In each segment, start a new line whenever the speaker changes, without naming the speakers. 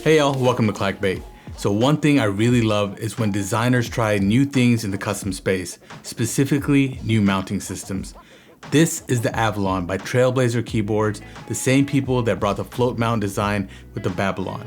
Hey y'all, welcome to Clackbait. So one thing I really love is when designers try new things in the custom space, specifically new mounting systems. This is the Avalon by Trailblazer Keyboards, the same people that brought the float mount design with the Babylon.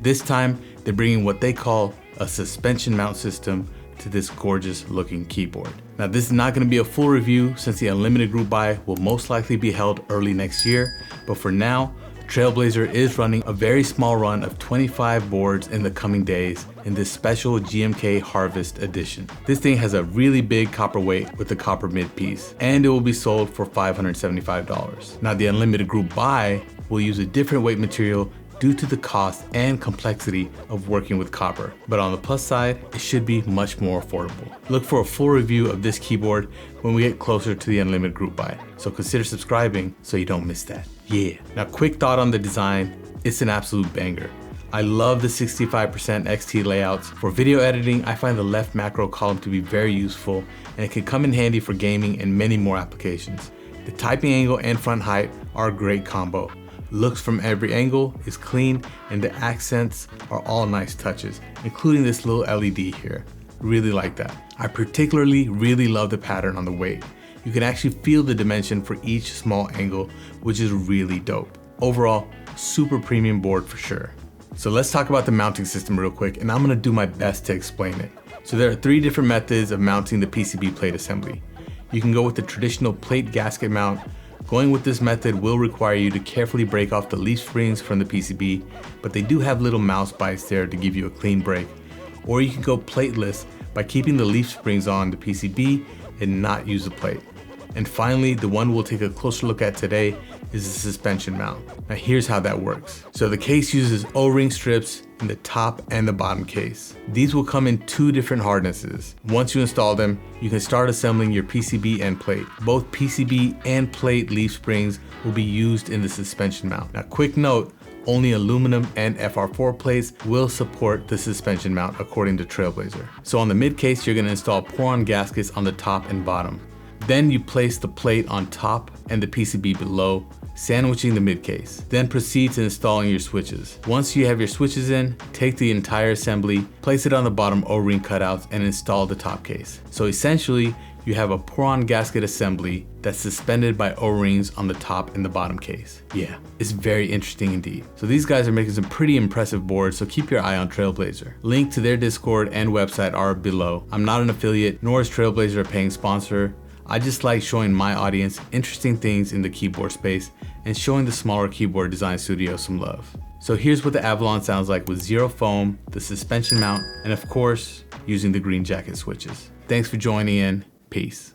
This time, they're bringing what they call a suspension mount system to this gorgeous looking keyboard. Now this is not going to be a full review since the unlimited group buy will most likely be held early next year, but for now, Trailblazer is running a very small run of 25 boards in the coming days in this special GMK Harvest edition. This thing has a really big copper weight with the copper mid piece, and it will be sold for $575. Now the unlimited group buy will use a different weight material due to the cost and complexity of working with copper. But on the plus side, it should be much more affordable. Look for a full review of this keyboard when we get closer to the unlimited group buy. So consider subscribing so you don't miss that. Yeah. Now quick thought on the design, it's an absolute banger. I love the 65% XT layouts. For video editing, I find the left macro column to be very useful and it can come in handy for gaming and many more applications. The typing angle and front height are a great combo. Looks from every angle is clean and the accents are all nice touches, including this little LED here. Really like that. I particularly really love the pattern on the weight. You can actually feel the dimension for each small angle, which is really dope. Overall, super premium board for sure. So let's talk about the mounting system real quick, and I'm gonna do my best to explain it. So there are 3 different methods of mounting the PCB plate assembly. You can go with the traditional plate gasket mount. Going with this method will require you to carefully break off the leaf springs from the PCB, but they do have little mouse bites there to give you a clean break. Or you can go plateless by keeping the leaf springs on the PCB and not use the plate. And finally, the one we'll take a closer look at today is the suspension mount. Now here's how that works. So the case uses O-ring strips in the top and the bottom case. These will come in 2 different hardnesses. Once you install them, you can start assembling your PCB and plate. Both PCB and plate leaf springs will be used in the suspension mount. Now quick note, only aluminum and FR4 plates will support the suspension mount according to Trailblazer. So on the mid case, you're going to install pour-on gaskets on the top and bottom. Then you place the plate on top and the PCB below, sandwiching the mid case. Then proceed to installing your switches. Once you have your switches in, take the entire assembly, place it on the bottom O-ring cutouts and install the top case. So essentially, you have a pour-on gasket assembly that's suspended by O-rings on the top and the bottom case. Yeah, it's very interesting indeed. So these guys are making some pretty impressive boards, so keep your eye on Trailblazer. Link to their Discord and website are below. I'm not an affiliate, nor is Trailblazer a paying sponsor. I just like showing my audience interesting things in the keyboard space and showing the smaller keyboard design studios some love. So here's what the Avalon sounds like with zero foam, the suspension mount, and of course, using the green jacket switches. Thanks for joining in. Peace.